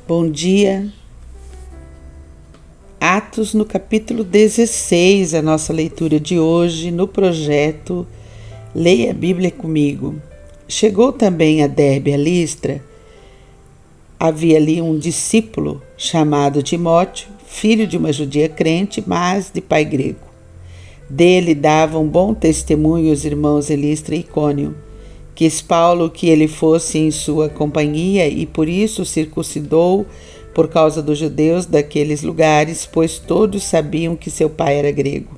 Bom dia. Atos no capítulo 16, a nossa leitura de hoje no projeto Leia a Bíblia comigo. Chegou também a Derbe, a Listra. Havia ali um discípulo chamado Timóteo, filho de uma judia crente, mas de pai grego. Dele davam bom testemunho os irmãos em Listra e Icônio. Quis Paulo que ele fosse em sua companhia e por isso circuncidou por causa dos judeus daqueles lugares, pois todos sabiam que seu pai era grego.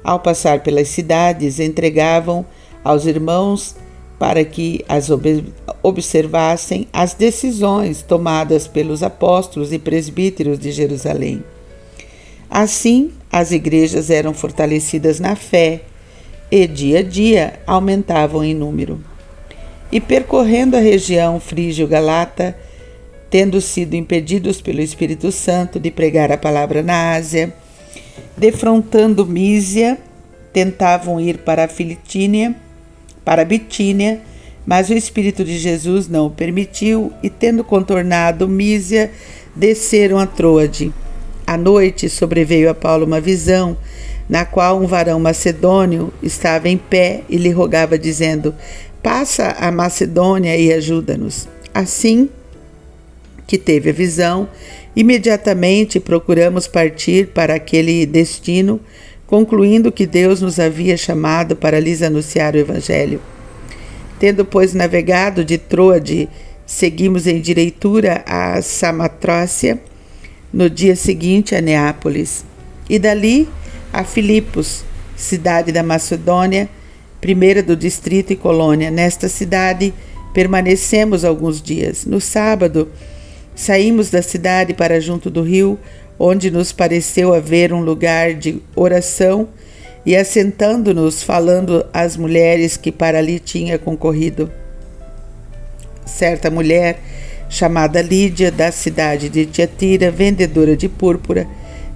Ao passar pelas cidades, entregavam aos irmãos para que as observassem as decisões tomadas pelos apóstolos e presbíteros de Jerusalém. Assim, as igrejas eram fortalecidas na fé e, dia a dia, aumentavam em número. E percorrendo a região frígio-galata, tendo sido impedidos pelo Espírito Santo de pregar a palavra na Ásia, defrontando Mísia, tentavam ir para a Bitínia, mas o Espírito de Jesus não o permitiu, e tendo contornado Mísia, desceram a Troade. À noite sobreveio a Paulo uma visão, na qual um varão macedônio estava em pé e lhe rogava, dizendo: passa a Macedônia e ajuda-nos. Assim que teve a visão, imediatamente procuramos partir para aquele destino, concluindo que Deus nos havia chamado para lhes anunciar o Evangelho. Tendo, pois, navegado de Troade, seguimos em direitura a Samatrócia, no dia seguinte a Neápolis, e dali a Filipos, cidade da Macedônia, primeira do distrito e colônia. Nesta cidade permanecemos alguns dias. No sábado, saímos da cidade para junto do rio, onde nos pareceu haver um lugar de oração, e assentando-nos, falando às mulheres que para ali tinha concorrido. Certa mulher, chamada Lídia, da cidade de Tiatira, vendedora de púrpura,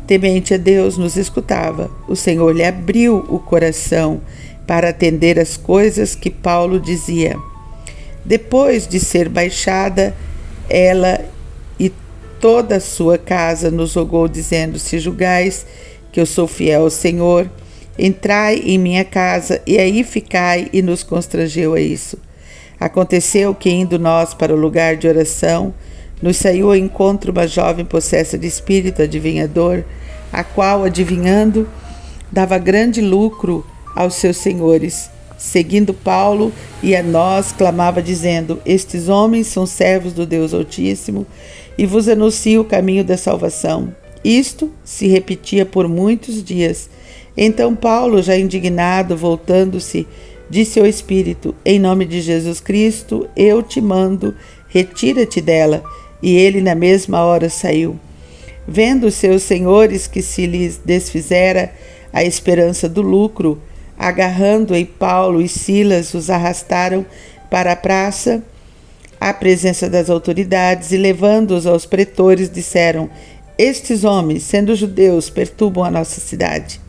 temente a Deus, nos escutava. O Senhor lhe abriu o coração para atender às coisas que Paulo dizia. Depois de ser baixada, ela e toda a sua casa nos rogou, dizendo: se julgais que eu sou fiel ao Senhor, entrai em minha casa e aí ficai, e nos constrangeu a isso. Aconteceu que, indo nós para o lugar de oração, nos saiu ao encontro uma jovem possessa de espírito adivinhador, a qual, adivinhando, dava grande lucro aos seus senhores. Seguindo Paulo e a nós, clamava, dizendo: estes homens são servos do Deus Altíssimo e vos anuncio o caminho da salvação. Isto se repetia por muitos dias. Então Paulo, já indignado, voltando-se, disse ao Espírito: em nome de Jesus Cristo, eu te mando, retira-te dela. E ele na mesma hora saiu. Vendo os seus senhores que se lhes desfizera a esperança do lucro, agarrando em Paulo e Silas, os arrastaram para a praça, à presença das autoridades, e levando-os aos pretores, disseram: estes homens, sendo judeus, perturbam a nossa cidade,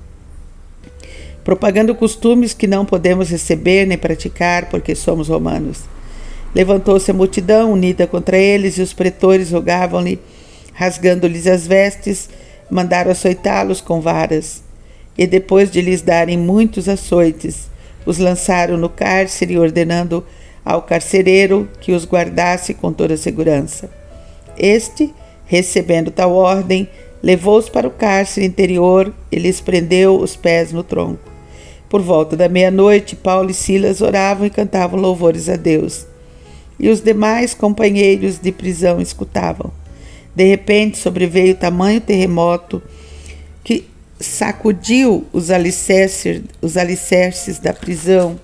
propagando costumes que não podemos receber nem praticar, porque somos romanos. Levantou-se a multidão unida contra eles, e os pretores rogavam-lhe, rasgando-lhes as vestes, mandaram açoitá-los com varas. E depois de lhes darem muitos açoites, os lançaram no cárcere, ordenando ao carcereiro que os guardasse com toda a segurança. Este, recebendo tal ordem, levou-os para o cárcere interior e lhes prendeu os pés no tronco. Por volta da meia-noite, Paulo e Silas oravam e cantavam louvores a Deus. E os demais companheiros de prisão escutavam. De repente sobreveio tamanho terremoto que sacudiu os alicerces da prisão.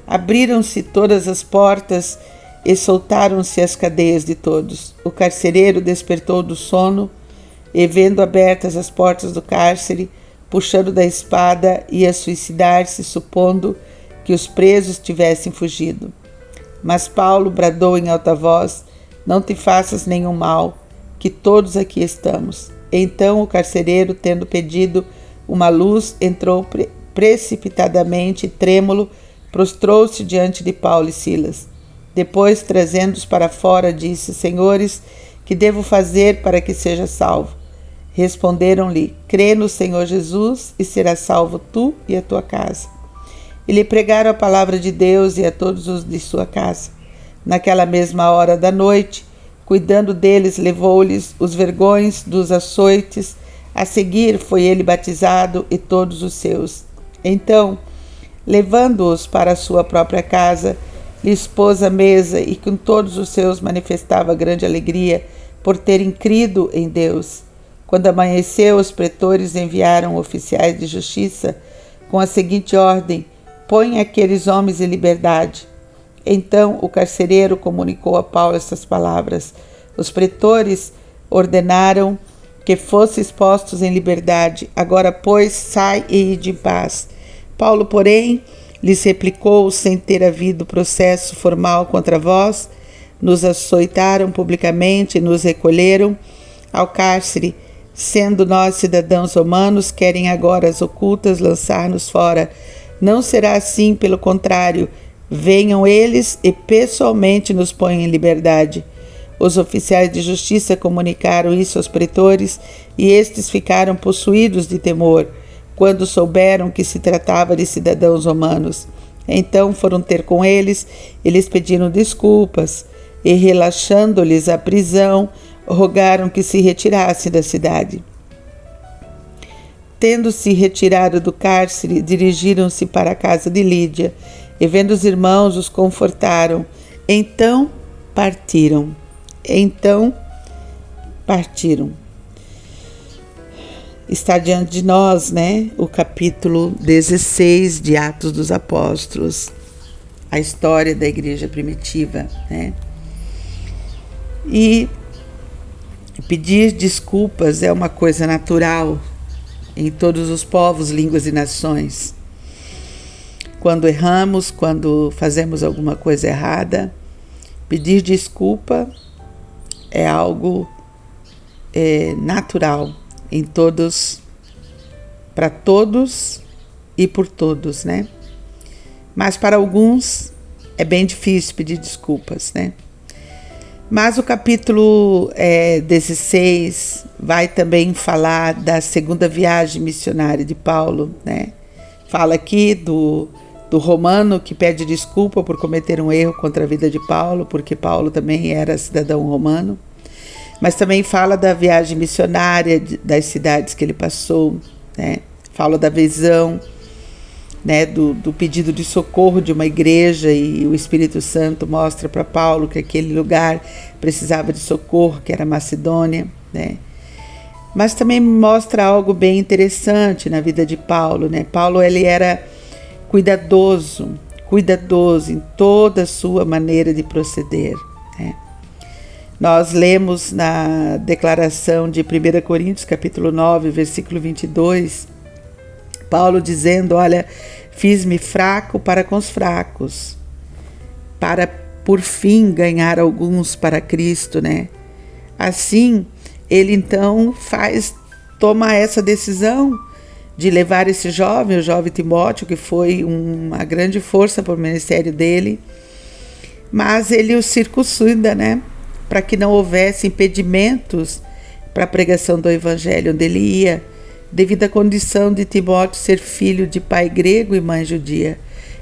Abriram-se todas as portas e soltaram-se as cadeias de todos. O carcereiro despertou do sono e, vendo abertas as portas do cárcere, puxando da espada, ia suicidar-se, supondo que os presos tivessem fugido. Mas Paulo bradou em alta voz: não te faças nenhum mal, que todos aqui estamos. Então o carcereiro, tendo pedido uma luz, entrou precipitadamente, trêmulo, prostrou-se diante de Paulo e Silas. Depois, trazendo-os para fora, disse: Senhores, que devo fazer para que seja salvo? Responderam-lhe: Crê no Senhor Jesus e serás salvo tu e a tua casa. E lhe pregaram a palavra de Deus e a todos os de sua casa. Naquela mesma hora da noite, cuidando deles, levou-lhes os vergões dos açoites. A seguir foi ele batizado e todos os seus. Então, levando-os para a sua própria casa, lhes pôs a mesa e com todos os seus manifestava grande alegria por terem crido em Deus. Quando amanheceu, os pretores enviaram oficiais de justiça com a seguinte ordem: põe aqueles homens em liberdade. Então o carcereiro comunicou a Paulo estas palavras. Os pretores ordenaram que fossem expostos em liberdade. Agora, pois, sai e ide em paz. Paulo, porém, lhes replicou, sem ter havido processo formal contra vós, nos açoitaram publicamente e nos recolheram ao cárcere. Sendo nós cidadãos romanos, querem agora as ocultas lançar-nos fora. Não será assim, pelo contrário, venham eles e pessoalmente nos ponham em liberdade. Os oficiais de justiça comunicaram isso aos pretores e estes ficaram possuídos de temor, quando souberam que se tratava de cidadãos romanos. Então foram ter com eles e lhes pediram desculpas e, relaxando-lhes a prisão, rogaram que se retirasse da cidade. Tendo-se retirado do cárcere, dirigiram-se para a casa de Lídia e, vendo os irmãos, os confortaram. Então partiram. Está diante de nós, o capítulo 16 de Atos dos Apóstolos, a história da igreja primitiva, E pedir desculpas é uma coisa natural em todos os povos, línguas e nações. Quando erramos, quando fazemos alguma coisa errada, pedir desculpa é algo natural em todos, para todos e por todos, Mas para alguns é bem difícil pedir desculpas, Mas o capítulo 16 vai também falar da segunda viagem missionária de Paulo, Fala aqui do romano que pede desculpa por cometer um erro contra a vida de Paulo, porque Paulo também era cidadão romano. Mas também fala da viagem missionária das cidades que ele passou, Fala da visão, do pedido de socorro de uma igreja, e o Espírito Santo mostra para Paulo que aquele lugar precisava de socorro, que era Macedônia, Mas também mostra algo bem interessante na vida de Paulo, Paulo, ele era cuidadoso em toda a sua maneira de proceder, Nós lemos na declaração de 1 Coríntios, capítulo 9, versículo 22, Paulo dizendo: olha, fiz-me fraco para com os fracos, para por fim ganhar alguns para Cristo, Assim, ele então toma essa decisão de levar esse jovem, o jovem Timóteo, que foi uma grande força para o ministério dele, mas ele o circuncida, para que não houvesse impedimentos para a pregação do evangelho onde ele ia, devido à condição de Timóteo ser filho de pai grego e mãe judia.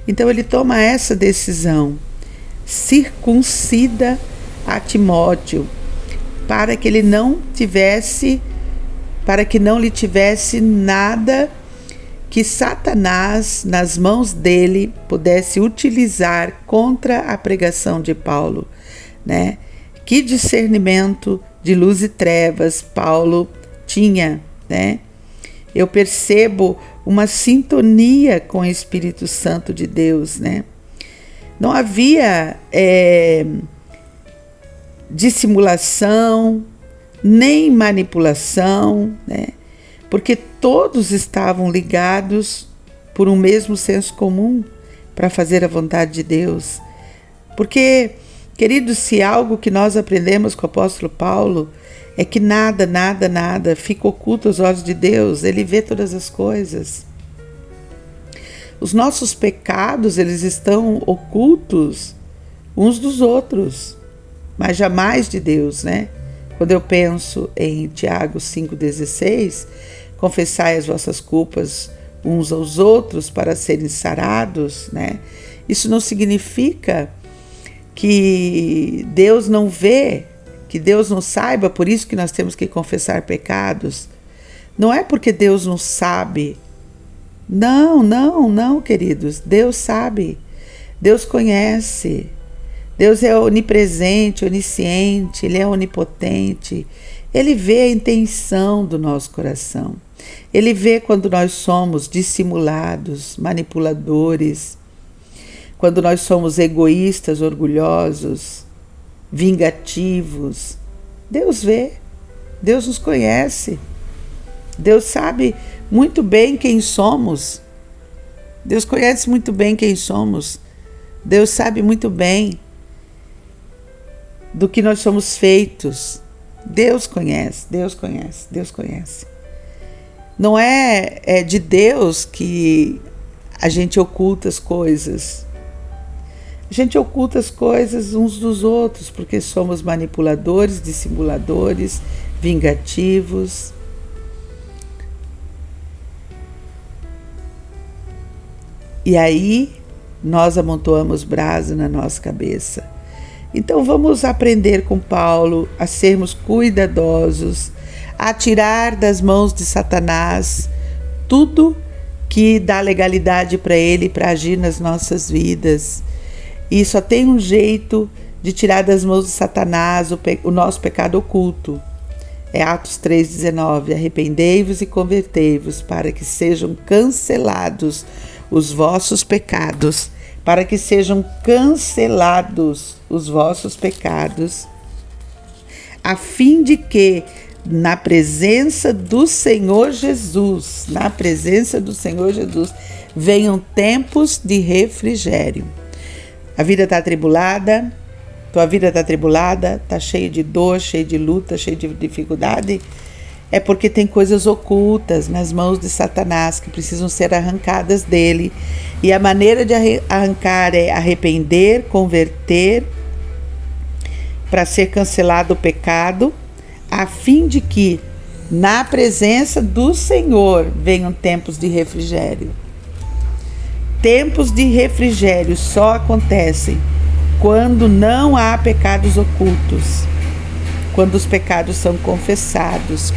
Então ele toma essa decisão, circuncida a Timóteo, para que não lhe tivesse nada que Satanás, nas mãos dele, pudesse utilizar contra a pregação de Paulo, Que discernimento de luz e trevas Paulo tinha, Eu percebo uma sintonia com o Espírito Santo de Deus, Não havia dissimulação, nem manipulação, Porque todos estavam ligados por um mesmo senso comum para fazer a vontade de Deus. Porque, queridos, se algo que nós aprendemos com o apóstolo Paulo é que nada fica oculto aos olhos de Deus, ele vê todas as coisas. Os nossos pecados, eles estão ocultos uns dos outros, mas jamais de Deus, né? Quando eu penso em Tiago 5,16, confessai as vossas culpas uns aos outros para serem sarados, né? Isso não significa que Deus não vê, que Deus não saiba, por isso que nós temos que confessar pecados. Não é porque Deus não sabe. Não, queridos. Deus sabe. Deus conhece. Deus é onipresente, onisciente, Ele é onipotente. Ele vê a intenção do nosso coração. Ele vê quando nós somos dissimulados, manipuladores, quando nós somos egoístas, orgulhosos, vingativos. Deus vê, Deus nos conhece, Deus sabe muito bem quem somos. Deus conhece muito bem quem somos. Deus sabe muito bem do que nós somos feitos. Deus conhece, Deus conhece, Deus conhece. Não é de Deus que a gente oculta as coisas. A gente oculta as coisas uns dos outros, porque somos manipuladores, dissimuladores, vingativos. E aí nós amontoamos brasa na nossa cabeça. Então vamos aprender com Paulo a sermos cuidadosos, a tirar das mãos de Satanás tudo que dá legalidade para ele para agir nas nossas vidas. E só tem um jeito de tirar das mãos de Satanás o nosso pecado oculto. É Atos 3,19. Arrependei-vos e convertei-vos para que sejam cancelados os vossos pecados, para que sejam cancelados os vossos pecados, a fim de que na presença do Senhor Jesus, venham tempos de refrigério. A vida está atribulada, tua vida está atribulada, está cheia de dor, cheia de luta, cheia de dificuldade. É porque tem coisas ocultas nas mãos de Satanás que precisam ser arrancadas dele. E a maneira de arrancar é arrepender, converter, para ser cancelado o pecado, a fim de que na presença do Senhor venham tempos de refrigério. Tempos de refrigério só acontecem quando não há pecados ocultos. Quando os pecados são confessados.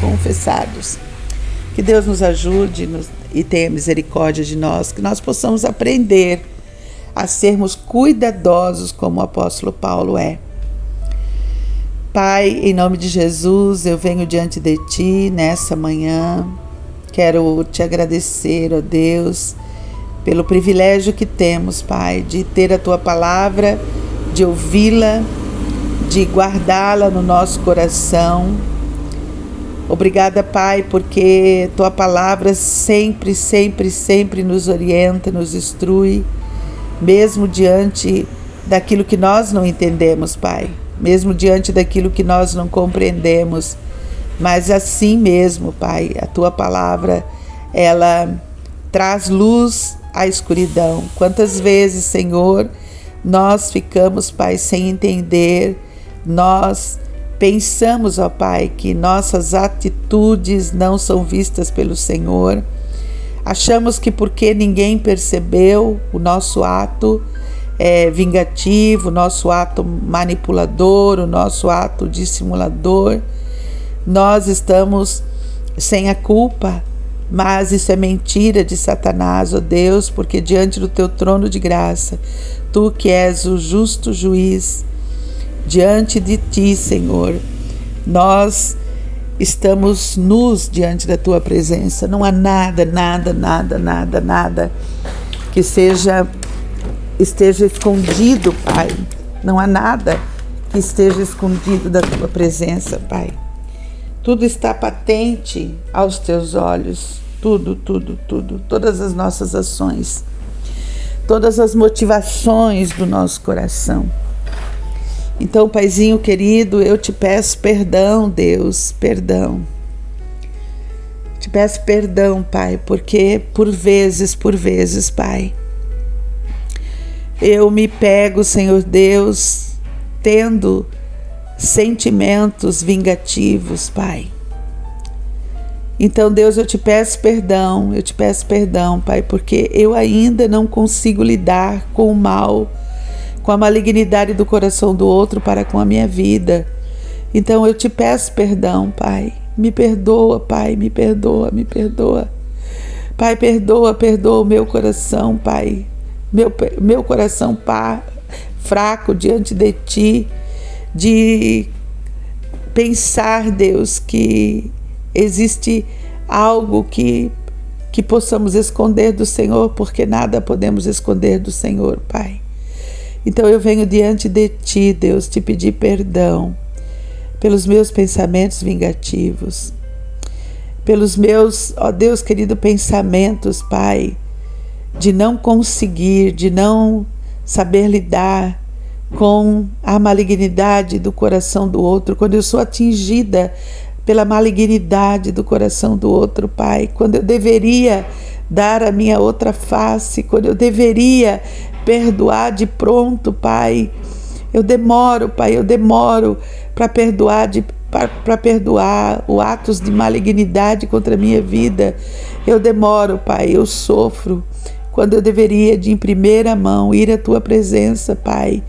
Que Deus nos ajude e tenha misericórdia de nós, que nós possamos aprender a sermos cuidadosos como o apóstolo Paulo é. Pai, em nome de Jesus, eu venho diante de Ti nessa manhã. Quero Te agradecer, ó Deus, pelo privilégio que temos, Pai, de ter a Tua palavra, de ouvi-la, de guardá-la no nosso coração. Obrigada, Pai, porque Tua palavra sempre nos orienta, nos instrui, mesmo diante daquilo que nós não entendemos, Pai, mesmo diante daquilo que nós não compreendemos, mas assim mesmo, Pai, a Tua palavra, ela traz luz à escuridão. Quantas vezes, Senhor, nós ficamos, Pai, sem entender. Nós pensamos, ó Pai, que nossas atitudes não são vistas pelo Senhor. Achamos que porque ninguém percebeu o nosso ato vingativo, o nosso ato manipulador, o nosso ato dissimulador, nós estamos sem a culpa. Mas isso é mentira de Satanás, ó Deus, porque diante do Teu trono de graça, Tu que és o justo juiz, diante de Ti, Senhor, nós estamos nus diante da Tua presença. Não há nada que esteja escondido, Pai. Não há nada que esteja escondido da Tua presença, Pai. Tudo está patente aos Teus olhos. Tudo. Todas as nossas ações, todas as motivações do nosso coração. Então, Paizinho querido, eu te peço perdão, Deus, perdão. Te peço perdão, Pai, porque por vezes, Pai, eu me pego, Senhor Deus, tendo sentimentos vingativos, Pai. Então, Deus, eu te peço perdão, Pai, porque eu ainda não consigo lidar com o mal, com a malignidade do coração do outro para com a minha vida. Então, eu te peço perdão, Pai. Me perdoa, Pai, me perdoa, me perdoa. Pai, perdoa o meu coração, Pai. Meu coração fraco diante de Ti, de pensar, Deus, que existe algo que possamos esconder do Senhor, porque nada podemos esconder do Senhor, Pai. Então eu venho diante de Ti, Deus, te pedir perdão pelos meus pensamentos vingativos, pelos meus, ó Deus querido, pensamentos, Pai, de não conseguir, de não saber lidar com a malignidade do coração do outro, quando eu sou atingida pela malignidade do coração do outro, Pai, quando eu deveria dar a minha outra face, quando eu deveria perdoar de pronto, Pai. Eu demoro, Pai, para perdoar os atos de malignidade contra a minha vida. Eu demoro, Pai, eu sofro, quando eu deveria de em primeira mão ir à Tua presença, Pai,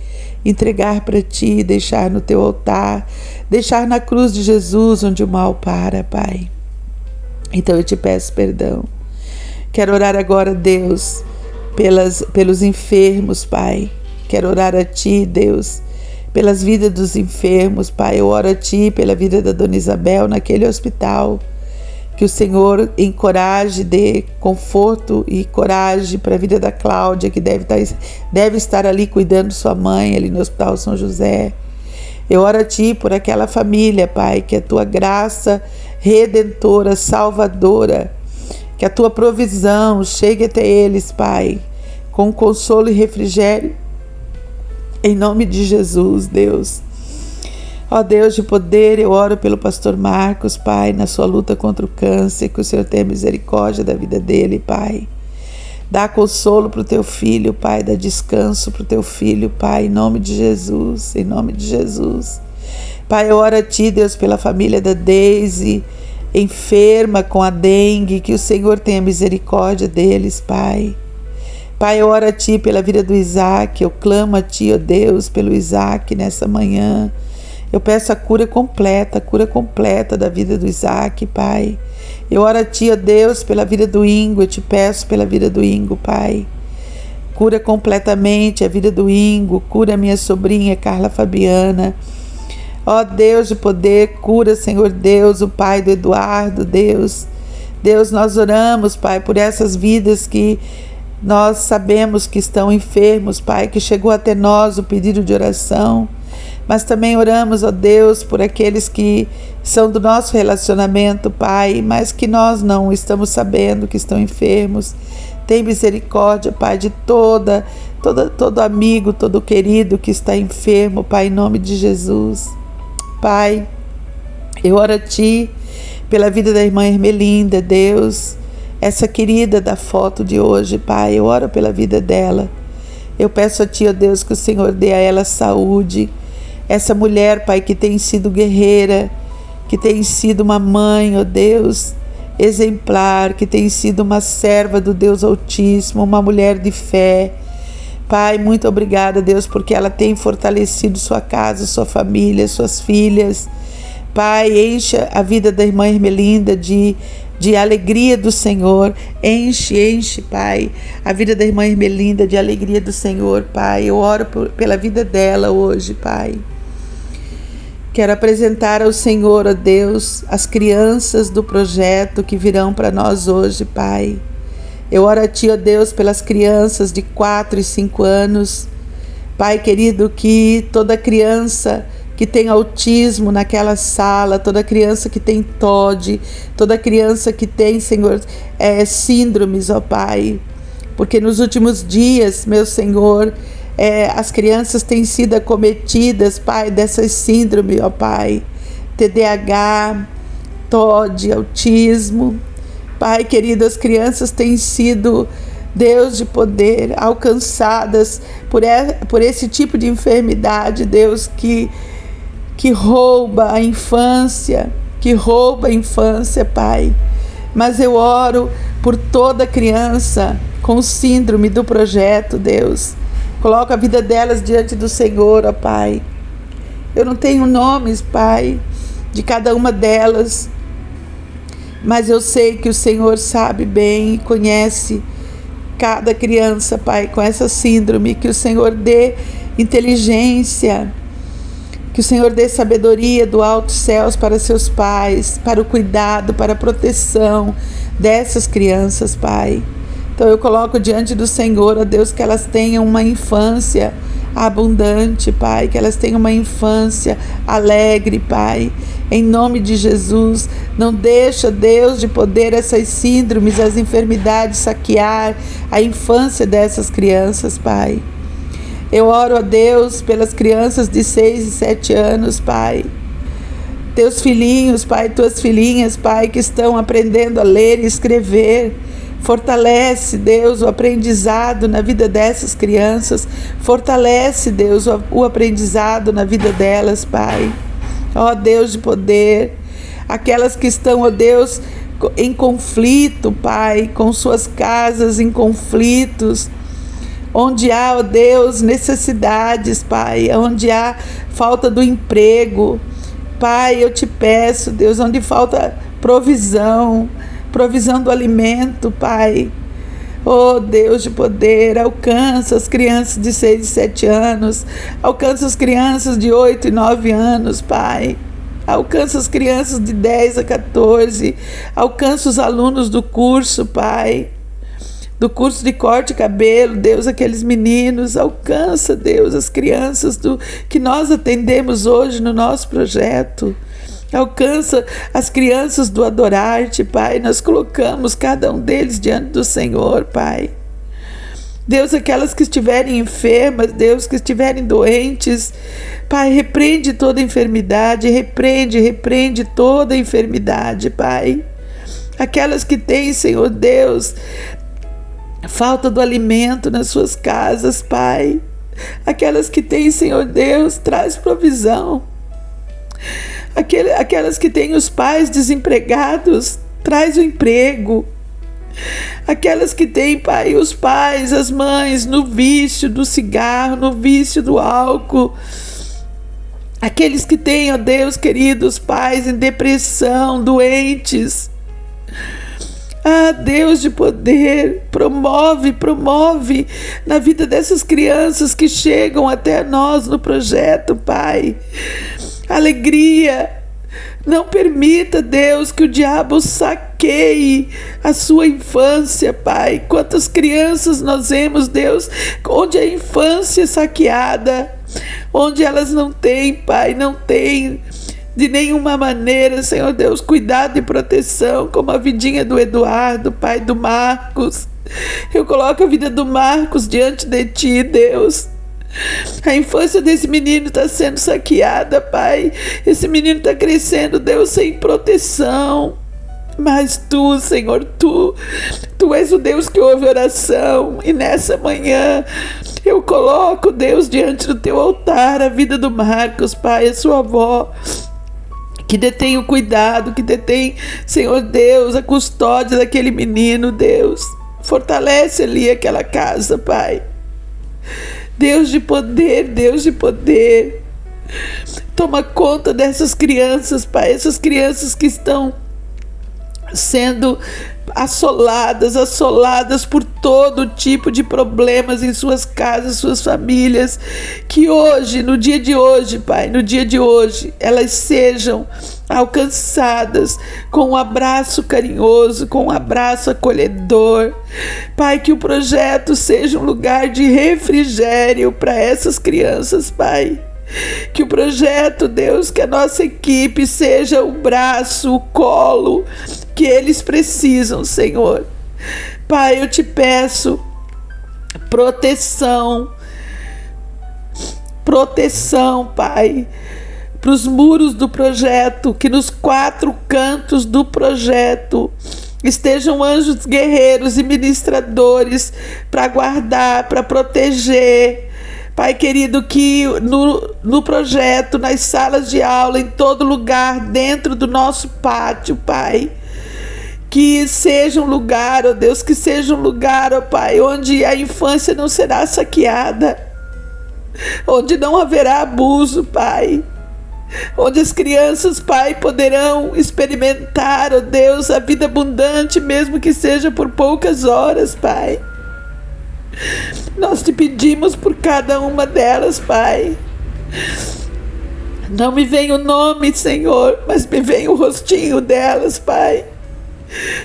entregar para Ti, deixar no Teu altar, deixar na cruz de Jesus onde o mal para, Pai. Então eu te peço perdão. Quero orar agora, Deus, pelos enfermos, Pai. Quero orar a Ti, Deus, pelas vidas dos enfermos, Pai. Eu oro a Ti pela vida da Dona Isabel naquele hospital. Que o Senhor encoraje, dê conforto e coragem para a vida da Cláudia, que deve estar ali cuidando de sua mãe, ali no Hospital São José. Eu oro a Ti por aquela família, Pai, que a Tua graça redentora, salvadora, que a Tua provisão chegue até eles, Pai, com consolo e refrigério, em nome de Jesus, Deus. Ó Deus de poder, eu oro pelo pastor Marcos, Pai, na sua luta contra o câncer, que o Senhor tenha misericórdia da vida dele, Pai. Dá consolo para o Teu filho, Pai, dá descanso para o Teu filho, Pai, em nome de Jesus, em nome de Jesus. Pai, eu oro a Ti, Deus, pela família da Deise, enferma com a dengue, que o Senhor tenha misericórdia deles, Pai. Pai, eu oro a Ti pela vida do Isaac, eu clamo a Ti, ó Deus, pelo Isaac nessa manhã. Eu peço a cura completa da vida do Isaac, Pai. Eu oro a Ti, ó Deus, pela vida do Ingo, eu te peço pela vida do Ingo, Pai. Cura completamente a vida do Ingo, cura a minha sobrinha Carla Fabiana. Ó Deus de poder, cura, Senhor Deus, o pai do Eduardo, Deus. Deus, nós oramos, Pai, por essas vidas que nós sabemos que estão enfermos, Pai, que chegou até nós o pedido de oração. Mas também oramos, ó Deus, por aqueles que são do nosso relacionamento, Pai, mas que nós não estamos sabendo que estão enfermos. Tem misericórdia, Pai, de todo amigo, todo querido que está enfermo, Pai, em nome de Jesus. Pai, eu oro a Ti pela vida da irmã Ermelinda, Deus, essa querida da foto de hoje, Pai, eu oro pela vida dela. Eu peço a Ti, ó Deus, que o Senhor dê a ela saúde. Essa mulher, Pai, que tem sido guerreira, que tem sido uma mãe, ó Deus, exemplar, que tem sido uma serva do Deus Altíssimo, uma mulher de fé. Pai, muito obrigada, Deus, porque ela tem fortalecido sua casa, sua família, suas filhas. Pai, encha a vida da irmã Ermelinda de alegria do Senhor. Enche, Pai, a vida da irmã Ermelinda de alegria do Senhor, Pai. Eu oro pela vida dela hoje, Pai. Quero apresentar ao Senhor, ó Deus, as crianças do projeto que virão para nós hoje, Pai. Eu oro a Ti, ó Deus, pelas crianças de 4 e 5 anos. Pai querido, que toda criança que tem autismo naquela sala, toda criança que tem TOD, toda criança que tem, Senhor, síndromes, ó Pai. Porque nos últimos dias, meu Senhor, as crianças têm sido acometidas, Pai, dessas síndromes, ó Pai. TDAH, TOD, autismo. Pai querido, as crianças têm sido Deus de poder, alcançadas por esse tipo de enfermidade, Deus, que rouba a infância, Pai. Mas eu oro por toda criança com síndrome do projeto, Deus. Coloca a vida delas diante do Senhor, ó Pai. Eu não tenho nomes, Pai, de cada uma delas, mas eu sei que o Senhor sabe bem e conhece cada criança, Pai, com essa síndrome. Que o Senhor dê inteligência, que o Senhor dê sabedoria do alto céus para seus pais, para o cuidado, para a proteção dessas crianças, Pai. Então eu coloco diante do Senhor, ó Deus, que elas tenham uma infância abundante, Pai, que elas tenham uma infância alegre, Pai, em nome de Jesus. Não deixa, Deus de poder, essas síndromes, as enfermidades saquear a infância dessas crianças, Pai. Eu oro a Deus pelas crianças de 6 e 7 anos, Pai. Teus filhinhos, Pai, tuas filhinhas, Pai, que estão aprendendo a ler e escrever. Fortalece, Deus, o aprendizado na vida dessas crianças. Fortalece, Deus, o aprendizado na vida delas, Pai. Ó Deus de poder, aquelas que estão, ó Deus, em conflito, Pai, com suas casas em conflitos, onde há, ó Deus, necessidades, Pai, onde há falta do emprego, Pai, eu te peço, Deus, onde falta provisão do alimento, Pai. Oh Deus de poder, alcança as crianças de 6 e 7 anos, alcança as crianças de 8 e 9 anos, Pai. Alcança as crianças de 10 a 14, alcança os alunos do curso, Pai, do curso de corte e cabelo, Deus, aqueles meninos. Alcança, Deus, as crianças que nós atendemos hoje no nosso projeto. Alcança as crianças do Adorarte, Pai. Nós colocamos cada um deles diante do Senhor, Pai. Deus, aquelas que estiverem enfermas, Deus, que estiverem doentes, Pai, repreende toda enfermidade, repreende toda enfermidade, Pai. Aquelas que têm, Senhor Deus, falta do alimento nas suas casas, Pai. Aquelas que têm, Senhor Deus, traz provisão. Aquelas que têm os pais desempregados, traz o emprego. Aquelas que têm, Pai, os pais, as mães no vício do cigarro, no vício do álcool. Aqueles que têm, ó Deus queridos, pais em depressão, doentes. Ah, Deus de poder, promove na vida dessas crianças que chegam até nós no projeto, Pai. Alegria. Não permita, Deus, que o diabo saqueie a sua infância, Pai. Quantas crianças nós vemos, Deus, onde a infância é saqueada, onde elas não têm, Pai, não têm de nenhuma maneira, Senhor Deus, cuidado e proteção, como a vidinha do Eduardo, Pai, do Marcos. Eu coloco a vida do Marcos diante de Ti, Deus. A infância desse menino está sendo saqueada, Pai. Esse menino está crescendo, Deus, sem proteção. Mas Tu, Senhor, Tu és o Deus que ouve oração. E nessa manhã eu coloco, Deus, diante do Teu altar a vida do Marcos, Pai, a sua avó, que detém o cuidado, que detém, Senhor Deus, a custódia daquele menino, Deus. Fortalece ali aquela casa, Pai. Deus de poder, toma conta dessas crianças, Pai, essas crianças que estão sendo assoladas por todo tipo de problemas em suas casas, suas famílias, que hoje, no dia de hoje, Pai, no dia de hoje, elas sejam alcançadas com um abraço carinhoso, com um abraço acolhedor. Pai, que o projeto seja um lugar de refrigério para essas crianças, Pai. Que o projeto, Deus, que a nossa equipe seja o braço, o colo que eles precisam, Senhor. Pai, eu te peço proteção, Pai, para os muros do projeto, que nos 4 cantos do projeto Estejam anjos guerreiros e ministradores para guardar, para proteger. Pai querido, que no projeto, nas salas de aula, em todo lugar, dentro do nosso pátio, Pai, que seja um lugar, ó Deus, que seja um lugar, ó Pai, onde a infância não será saqueada, onde não haverá abuso, Pai, onde as crianças, Pai, poderão experimentar, ó Deus, a vida abundante, mesmo que seja por poucas horas, Pai. Nós te pedimos por cada uma delas, Pai. Não me vem o nome, Senhor, mas me vem o rostinho delas, Pai.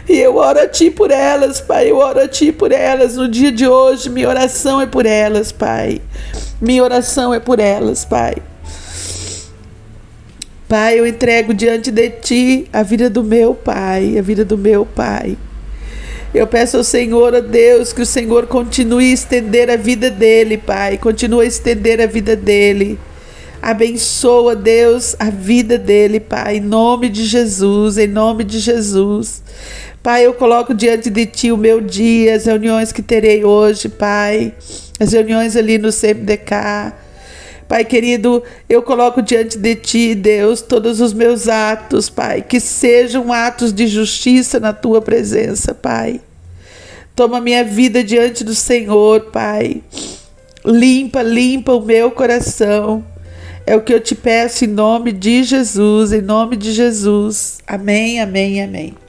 E eu oro a Ti por elas, Pai. Eu oro a Ti por elas no dia de hoje. Minha oração é por elas, Pai. Minha oração é por elas, Pai. Pai, eu entrego diante de Ti a vida do meu pai, a vida do meu pai. Eu peço ao Senhor, ó Deus, que o Senhor continue a estender a vida dele, Pai. Continue a estender a vida dele. Abençoa, Deus, a vida dele, Pai, em nome de Jesus, em nome de Jesus. Pai, eu coloco diante de Ti o meu dia, as reuniões que terei hoje, Pai, as reuniões ali no CMDK. Pai querido, eu coloco diante de Ti, Deus, todos os meus atos, Pai, que sejam atos de justiça na Tua presença, Pai. Toma minha vida diante do Senhor, Pai. Limpa o meu coração. É o que eu te peço em nome de Jesus, em nome de Jesus. Amém, amém, amém.